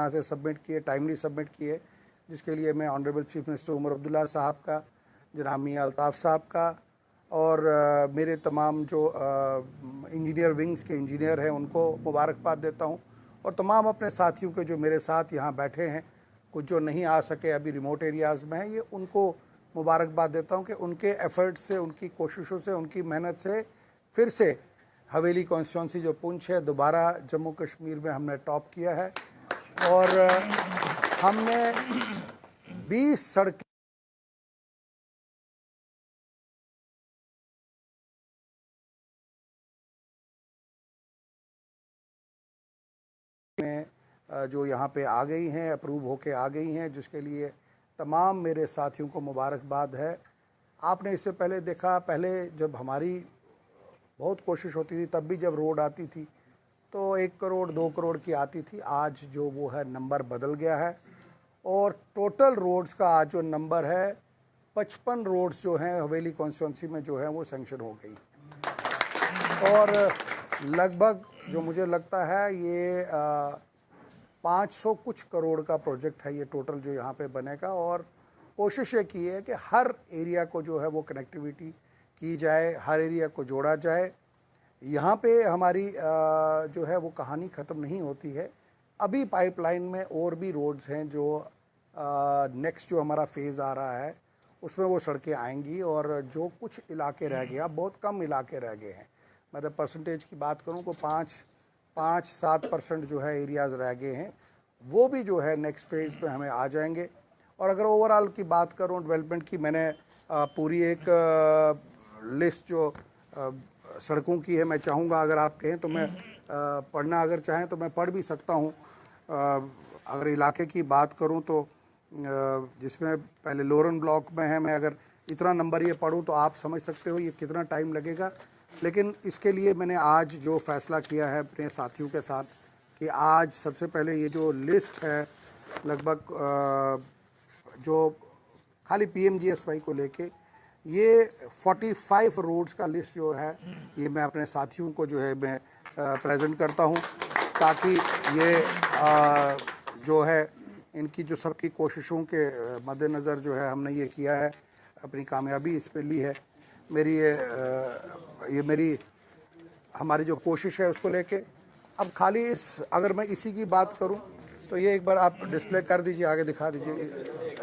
यहाँ से सबमिट किए, टाइमली सबमिट किए, जिसके लिए मैं honourable chief minister Umar Abdullah साहब का, जनाब मियां अल्ताफ़ साहब का और मेरे तमाम जो इंजीनियर विंग्स के इंजीनियर हैं उनको मुबारकबाद देता हूँ, और तमाम अपने साथियों के जो मेरे साथ यहाँ बैठे हैं, कुछ जो नहीं आ सके अभी रिमोट एरियाज़ में हैं, ये उनको मुबारकबाद देता हूँ कि उनके एफ़र्ट्स से, उनकी कोशिशों से, उनकी मेहनत से फिर से हवेली कॉन्स्टिट्यूंसी जो पुंछ है दोबारा जम्मू कश्मीर में हमने टॉप किया है, और हमने 20 सड़कें में जो यहाँ पे आ गई हैं, अप्रूव होके आ गई हैं, जिसके लिए तमाम मेरे साथियों को मुबारकबाद है। आपने इससे पहले देखा, पहले जब हमारी बहुत कोशिश होती थी तब भी जब रोड आती थी तो 1 करोड़ 2 करोड़ की आती थी। आज जो वो है नंबर बदल गया है, और टोटल रोड्स का आज जो नंबर है 55 रोड्स जो हैं हवेली कॉन्स्टिट्यूंसी में जो है वो सैंक्शन हो गई, और लगभग जो मुझे लगता है ये 500 कुछ करोड़ का प्रोजेक्ट है ये टोटल जो यहाँ पे बनेगा। और कोशिश ये की है कि हर एरिया को जो है वो कनेक्टिविटी की जाए, हर एरिया को जोड़ा जाए। यहाँ पे हमारी जो है वो कहानी ख़त्म नहीं होती है, अभी पाइपलाइन में और भी रोड्स हैं जो नेक्स्ट जो हमारा फेज़ आ रहा है उसमें वो सड़कें आएंगी, और जो कुछ इलाके रह गए, अब बहुत कम इलाके रह गए हैं, मतलब परसेंटेज की बात करूँ तो 5-7% जो है एरियाज़ रह गए हैं, वो भी जो है नेक्स्ट फेज़ पे हमें आ जाएंगे। और अगर ओवरऑल की बात करूँ डेवलपमेंट की, मैंने पूरी एक लिस्ट जो सड़कों की है, मैं चाहूँगा अगर आप कहें तो मैं पढ़ना अगर चाहें तो मैं पढ़ भी सकता हूँ। अगर इलाके की बात करूँ तो जिसमें पहले लोरन ब्लॉक में है, मैं अगर इतना नंबर ये पढ़ूँ तो आप समझ सकते हो ये कितना टाइम लगेगा। लेकिन इसके लिए मैंने आज जो फ़ैसला किया है अपने साथियों के साथ कि आज सबसे पहले ये जो लिस्ट है लगभग जो खाली PMGSY को लेके ये 45 रोड्स का लिस्ट जो है ये मैं अपने साथियों को जो है मैं प्रेजेंट करता हूँ, ताकि ये जो है इनकी जो सबकी कोशिशों के मद्देनज़र जो है हमने ये किया है, अपनी कामयाबी इस पे ली है। मेरी ये मेरी हमारी जो कोशिश है उसको लेके अब खाली अगर मैं इसी की बात करूं तो ये एक बार आप डिस्प्ले कर दीजिए, आगे दिखा दीजिए,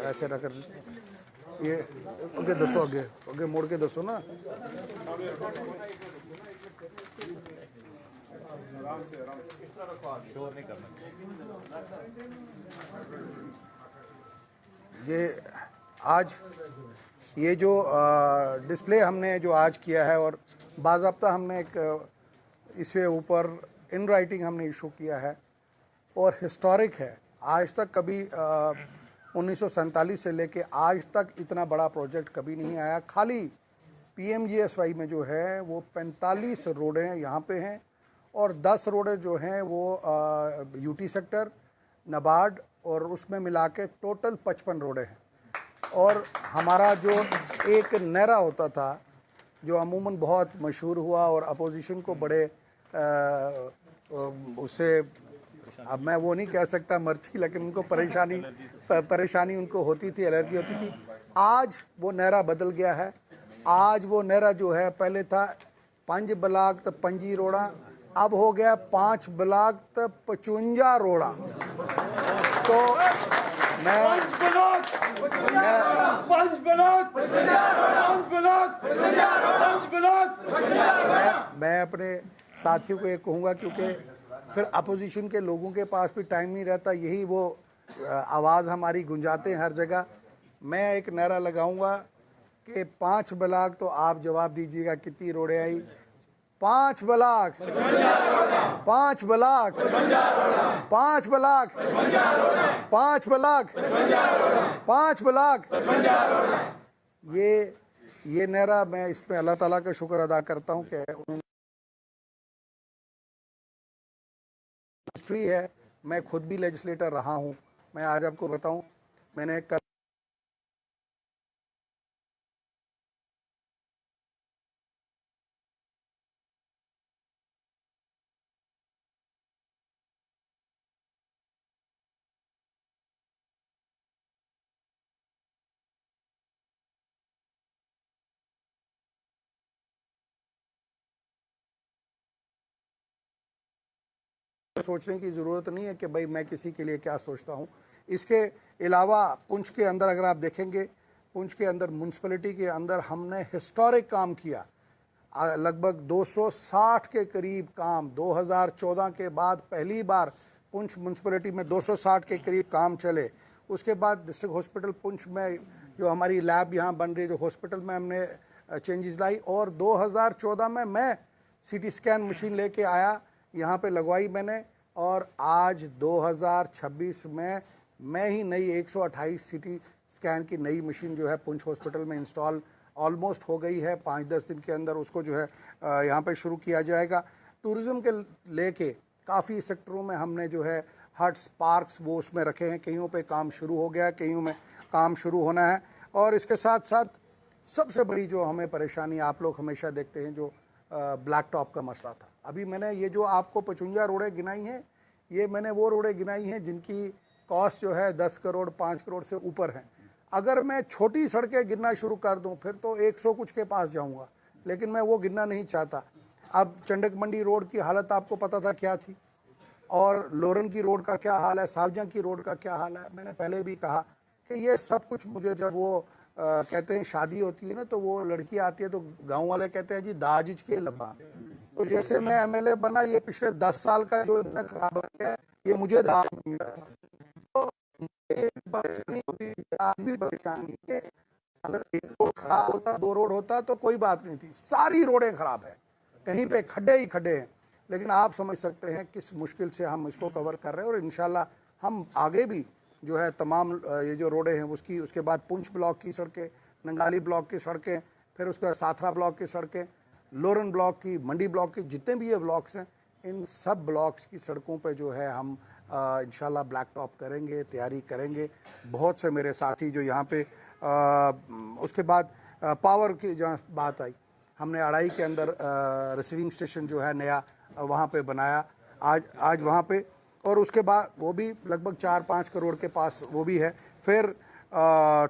ऐसे ना कर दीजिए, ये आगे दसो, आगे मोड़ के दसो ना। ये आज ये जो डिस्प्ले हमने जो आज किया है, और बाज़ाब्ता हमने एक इसके ऊपर इन राइटिंग हमने इशू किया है, और हिस्टोरिक है। आज तक कभी 1947 से लेके आज तक इतना बड़ा प्रोजेक्ट कभी नहीं आया। खाली PMGSY में जो है वो 45 रोडें यहाँ पे हैं, और 10 रोडें जो हैं वो UT सेक्टर, नाबार्ड, और उसमें मिला के टोटल 55 रोडें हैं। और हमारा जो एक नहरा होता था जो अमूमन बहुत मशहूर हुआ और अपोजिशन को बड़े उससे, अब मैं वो नहीं कह सकता मर्ची, लेकिन उनको परेशानी उनको होती थी, एलर्जी होती थी। आज वो नहरा बदल गया है। आज वो नहरा जो है पहले था 5 ब्लाक तो 5 रोड़ा, अब हो गया 5 ब्लाक तो 55 रोड़ा। तो मैं अपने साथियों को ये कहूँगा, क्योंकि फिर अपोजिशन के लोगों के पास भी टाइम नहीं रहता, यही वो आवाज़ हमारी गुंजाते हैं हर जगह। मैं एक नारा लगाऊंगा कि 5 ब्लाक, तो आप जवाब दीजिएगा कितनी रोडें आई। 5 block, 5 block, 5 block, 5 block, 5 block. ये नारा, मैं इस पे अल्लाह ताला का शुक्र अदा करता हूँ कि उन्होंने हिस्ट्री है। मैं खुद भी लेजिस्लेटर रहा हूँ। मैं आज आपको बताऊँ, मैंने कल सोचने की ज़रूरत नहीं है कि भाई मैं किसी के लिए क्या सोचता हूँ। इसके अलावा पुंछ के अंदर अगर आप देखेंगे, पुंछ के अंदर म्यूनसिपैलिटी के अंदर हमने हिस्टोरिक काम किया। लगभग 260 के करीब काम 2014 के बाद पहली बार पुंछ म्यूनसिपैलिटी में 260 के करीब काम चले। उसके बाद डिस्ट्रिक्ट हॉस्पिटल पुंछ में जो हमारी लैब यहाँ बन रही है, जो हॉस्पिटल में हमने चेंजेस लाई, और 2014 में मैं सीटी स्कैन मशीन लेके आया, यहाँ पे लगवाई मैंने, और आज 2026 में मैं ही नई 128 सीटी स्कैन की नई मशीन जो है पुंछ हॉस्पिटल में इंस्टॉल ऑलमोस्ट हो गई है। 5-10 दिन के अंदर उसको जो है यहाँ पे शुरू किया जाएगा। टूरिज़्म के लेके काफ़ी सेक्टरों में हमने जो है हट्स, पार्क्स वो उसमें रखे हैं। कईयों पे काम शुरू हो गया, कईयों में काम शुरू होना है। और इसके साथ साथ सबसे बड़ी जो हमें परेशानी आप लोग हमेशा देखते हैं, जो ब्लैक टॉप का मसला था। अभी मैंने ये जो आपको 55 रोडें गिनाई हैं, ये मैंने वो रोडें गिनाई हैं जिनकी कॉस्ट जो है 10 करोड़ 5 करोड़ से ऊपर है। अगर मैं छोटी सड़कें गिनना शुरू कर दूं फिर तो 100 कुछ के पास जाऊंगा, लेकिन मैं वो गिनना नहीं चाहता। अब चंडक मंडी रोड की हालत आपको पता था क्या थी, और लोरन की रोड का क्या हाल है, सावजा की रोड का क्या हाल है। मैंने पहले भी कहा कि ये सब कुछ मुझे जब वो कहते हैं शादी होती है ना, तो वो लड़की आती है तो गांव वाले कहते हैं जी दाजिज के लबा। तो जैसे मैं एमएलए बना, ये पिछले 10 साल का जो इतना खराब है, ये मुझे दाज मिल रहा था। तो परेशानी होती, आज भी परेशानी है। अगर एक रोड खराब होता, 2 रोड होता तो कोई बात नहीं थी। सारी रोडें खराब है, कहीं पे खड्डे ही खड्डे हैं। लेकिन आप समझ सकते हैं किस मुश्किल से हम इसको कवर कर रहे हैं, और इंशाल्लाह हम आगे भी जो है तमाम ये जो रोडें हैं उसकी, उसके बाद पुंछ ब्लॉक की सड़कें, नंगाली ब्लॉक की सड़कें, फिर उसके बाद साथरा ब्लॉक की सड़कें, लोरन ब्लॉक की, मंडी ब्लॉक की, जितने भी ये ब्लॉक्स हैं, इन सब ब्लॉक्स की सड़कों पे जो है हम इंशाल्लाह ब्लैक टॉप करेंगे, तैयारी करेंगे। बहुत से मेरे साथी जो यहाँ पे उसके बाद पावर की जहाँ बात आई, हमने अड़ाई के अंदर रिसीविंग स्टेशन जो है नया वहाँ पे बनाया आज वहाँ पे, और उसके बाद वो भी लगभग 4-5 करोड़ के पास वो भी है। फिर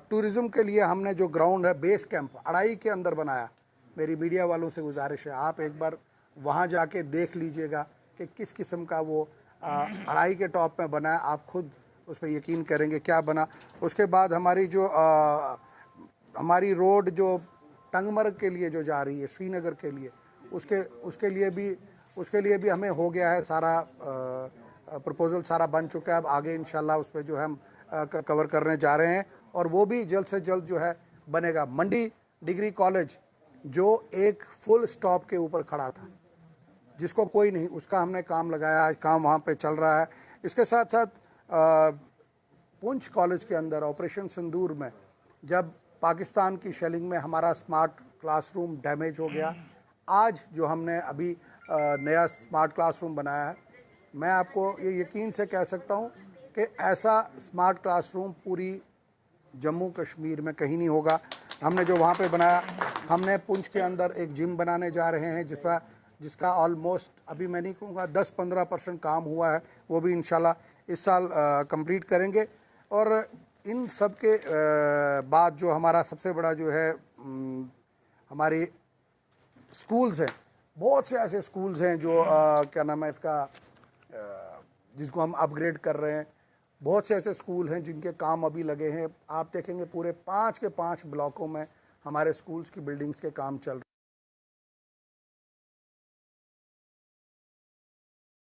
टूरिज़्म के लिए हमने जो ग्राउंड है, बेस कैंप अड़ाई के अंदर बनाया। मेरी मीडिया वालों से गुजारिश है, आप एक बार वहाँ जाके देख लीजिएगा कि किस किस्म का वो अड़ाई के टॉप में बना है। आप खुद उस पर यकीन करेंगे क्या बना। उसके बाद हमारी जो हमारी रोड जो टंगमर्ग के लिए जो जा रही है, श्रीनगर के लिए, उसके लिए भी हमें हो गया है सारा प्रपोजल सारा बन चुका है। अब आगे इंशाल्लाह उस पर जो है हम कवर करने जा रहे हैं, और वो भी जल्द से जल्द जो है बनेगा। मंडी डिग्री कॉलेज जो एक फुल स्टॉप के ऊपर खड़ा था, जिसको कोई नहीं, उसका हमने काम लगाया, आज काम वहाँ पे चल रहा है। इसके साथ साथ पुंछ कॉलेज के अंदर ऑपरेशन सिंदूर में जब पाकिस्तान की शेलिंग में हमारा स्मार्ट क्लासरूम डैमेज हो गया, आज जो हमने अभी नया स्मार्ट क्लासरूम बनाया है, मैं आपको ये यकीन से कह सकता हूँ कि ऐसा स्मार्ट क्लासरूम पूरी जम्मू कश्मीर में कहीं नहीं होगा। हमने जो वहाँ पे बनाया, हमने पुंछ के अंदर एक जिम बनाने जा रहे हैं जिसका ऑलमोस्ट अभी मैं नहीं कहूँगा 10-15% काम हुआ है, वो भी इंशाल्लाह इस साल कंप्लीट करेंगे। और इन सब के बाद जो हमारा सबसे बड़ा जो है हमारी स्कूल्स हैं, बहुत से ऐसे स्कूल्स हैं जो क्या नाम है इसका, जिसको हम अपग्रेड कर रहे हैं। बहुत से ऐसे स्कूल हैं जिनके काम अभी लगे हैं। आप देखेंगे पूरे 5 के 5 ब्लॉकों में हमारे स्कूल्स की बिल्डिंग्स के काम चल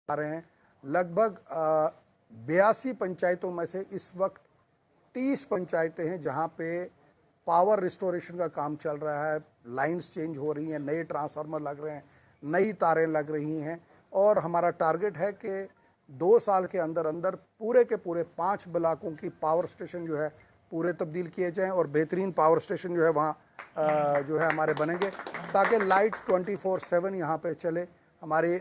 रहे हैं। लगभग 82 पंचायतों में से इस वक्त 30 पंचायतें हैं जहां पे पावर रिस्टोरेशन का काम चल रहा है। लाइंस चेंज हो रही हैं, नए ट्रांसफार्मर लग रहे हैं, नई तारें लग रही हैं, और हमारा टारगेट है कि 2 साल के अंदर अंदर पूरे के पूरे 5 ब्लॉकों की पावर स्टेशन जो है पूरे तब्दील किए जाएं, और बेहतरीन पावर स्टेशन जो है वहाँ जो है हमारे बनेंगे, ताकि लाइट 24/7 यहाँ पे चले। हमारी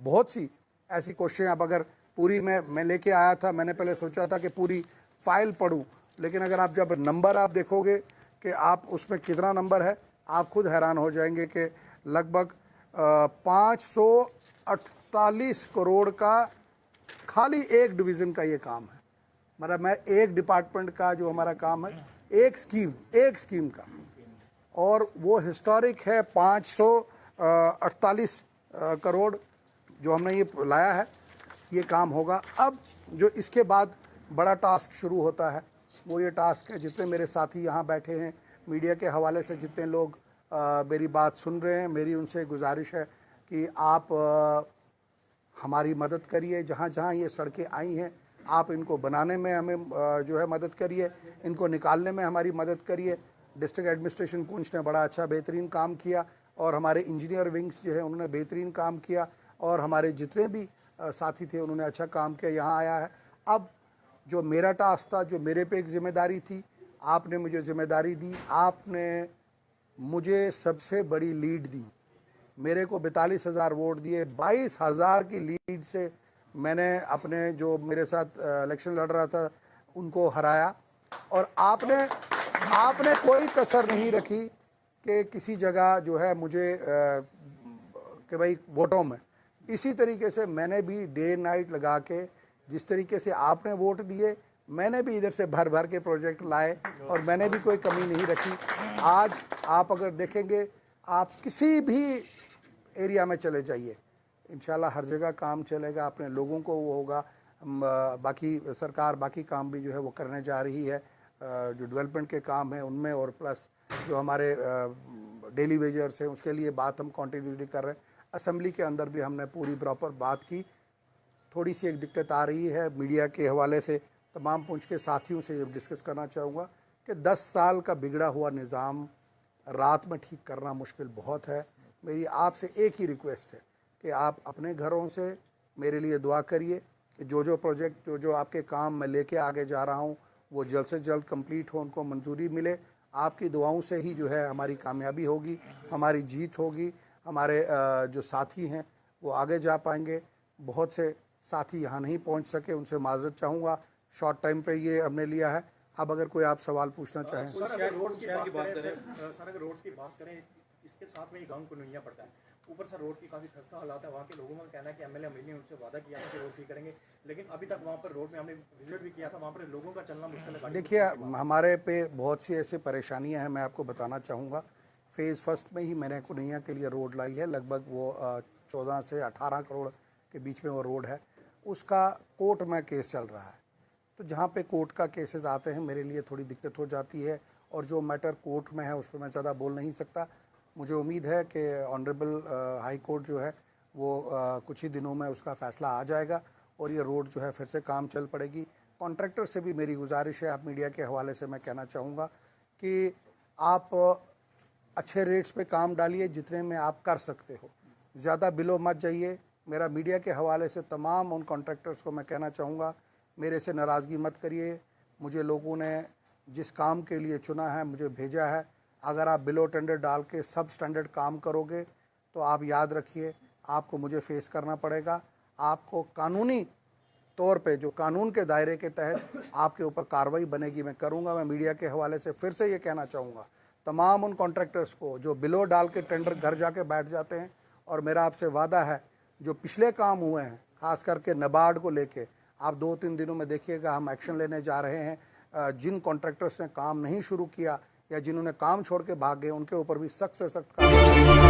बहुत सी ऐसी कोशिशें, अब अगर पूरी मैं लेके आया था, मैंने पहले सोचा था कि पूरी फाइल पढ़ूं, लेकिन अगर आप जब नंबर आप देखोगे कि आप उसमें कितना नंबर है, आप खुद हैरान हो जाएंगे कि लगभग 548 करोड़ का खाली एक डिवीज़न का ये काम है। मतलब मैं एक डिपार्टमेंट का जो हमारा काम है, एक स्कीम का, और वो हिस्टोरिक है 548 करोड़ जो हमने ये लाया है। ये काम होगा। अब जो इसके बाद बड़ा टास्क शुरू होता है वो ये टास्क है, जितने मेरे साथी यहाँ बैठे हैं, मीडिया के हवाले से जितने लोग मेरी बात सुन रहे हैं, मेरी उनसे गुजारिश है कि आप हमारी मदद करिए। जहाँ जहाँ ये सड़कें आई हैं आप इनको बनाने में हमें जो है मदद करिए, इनको निकालने में हमारी मदद करिए। डिस्ट्रिक्ट एडमिनिस्ट्रेशन कुंज ने बड़ा अच्छा बेहतरीन काम किया और हमारे इंजीनियर विंग्स जो है उन्होंने बेहतरीन काम किया और हमारे जितने भी साथी थे उन्होंने अच्छा काम किया, यहाँ आया है। अब जो मेरा टास्क था, जो मेरे पे एक जिम्मेदारी थी, आपने मुझे जिम्मेदारी दी, आपने मुझे सबसे बड़ी लीड दी, मेरे को 42,000 वोट दिए, 22,000 की लीड से मैंने अपने जो मेरे साथ इलेक्शन लड़ रहा था उनको हराया। और आपने कोई कसर नहीं रखी कि किसी जगह जो है मुझे कि भाई वोटों में, इसी तरीके से मैंने भी डे नाइट लगा के जिस तरीके से आपने वोट दिए मैंने भी इधर से भर भर के प्रोजेक्ट लाए और मैंने भी कोई कमी नहीं रखी। आज आप अगर देखेंगे, आप किसी भी एरिया में चले जाइए, इंशाल्लाह हर जगह काम चलेगा, अपने लोगों को वो होगा। बाकी सरकार बाकी काम भी जो है वो करने जा रही है, जो डेवलपमेंट के काम हैं उनमें, और प्लस जो हमारे डेली वेजर्स हैं उसके लिए बात हम कंटिन्यूसली कर रहे हैं। असेंबली के अंदर भी हमने पूरी प्रॉपर बात की। थोड़ी सी एक दिक्कत आ रही है मीडिया के हवाले से, तमाम पुंछ के साथियों से डिस्कस करना चाहूँगा कि 10 साल का बिगड़ा हुआ निज़ाम रात में ठीक करना मुश्किल बहुत है। मेरी आपसे एक ही रिक्वेस्ट है कि आप अपने घरों से मेरे लिए दुआ करिए कि जो प्रोजेक्ट जो आपके काम मैं लेके आगे जा रहा हूँ वो जल्द से जल्द कंप्लीट हो, उनको मंजूरी मिले। आपकी दुआओं से ही जो है हमारी कामयाबी होगी, हमारी जीत होगी, हमारे जो साथी हैं वो आगे जा पाएंगे। बहुत से साथी यहाँ नहीं पहुँच सके, उनसे माजरत चाहूँगा, शॉर्ट टाइम पे ये हमने लिया है। अब अगर कोई आप सवाल पूछना चाहें। सर अगर रोड्स की बात करें, इसके साथ में ये गांव कुनैया पड़ता है, ऊपर से रोड की काफ़ी खस्ता हालात है। वहाँ के लोगों का कहना है कि एमएलए ने उनसे वादा किया था कि रोड ठीक करेंगे, लेकिन अभी तक वहाँ पर रोड में हमने विजिट भी किया था, वहाँ पर लोगों का चलना मुश्किल है। देखिए, हमारे पे बहुत सी ऐसी परेशानियाँ हैं, मैं आपको बताना चाहूँगा। फेज़ फर्स्ट में ही मैंने कुनैया के लिए रोड लाई है, लगभग वो 14 से 18 करोड़ के बीच में वो रोड है। उसका कोर्ट में केस चल रहा है, तो जहाँ पे कोर्ट का केसेस आते हैं मेरे लिए थोड़ी दिक्कत हो जाती है, और जो मैटर कोर्ट में है उस पर मैं ज़्यादा बोल नहीं सकता। मुझे उम्मीद है कि ऑनरेबल हाई कोर्ट जो है वो कुछ ही दिनों में उसका फ़ैसला आ जाएगा और ये रोड जो है फिर से काम चल पड़ेगी। कॉन्ट्रैक्टर से भी मेरी गुजारिश है, आप मीडिया के हवाले से मैं कहना चाहूँगा कि आप अच्छे रेट्स पे काम डालिए जितने में आप कर सकते हो, ज़्यादा बिलो मत जाइए। मेरा मीडिया के हवाले से तमाम उन कॉन्ट्रैक्टर्स को मैं कहना चाहूँगा, मेरे से नाराज़गी मत करिए। मुझे लोगों ने जिस काम के लिए चुना है, मुझे भेजा है, अगर आप बिलो टेंडर डाल के सब स्टैंडर्ड काम करोगे तो आप याद रखिए आपको मुझे फेस करना पड़ेगा। आपको कानूनी तौर पे, जो कानून के दायरे के तहत आपके ऊपर कार्रवाई बनेगी, मैं करूँगा। मैं मीडिया के हवाले से फिर से ये कहना चाहूँगा तमाम उन कॉन्ट्रैक्टर्स को जो बिलो डाल के टेंडर घर जाके बैठ जाते हैं, और मेरा आपसे वादा है जो पिछले काम हुए हैं ख़ास करके नबार्ड को लेके, आप 2-3 दिनों में देखिएगा हम एक्शन लेने जा रहे हैं। जिन कॉन्ट्रैक्टर्स ने काम नहीं शुरू किया या जिन्होंने काम छोड़ के भाग गए उनके ऊपर भी सख्त से सख्त कार्रवाई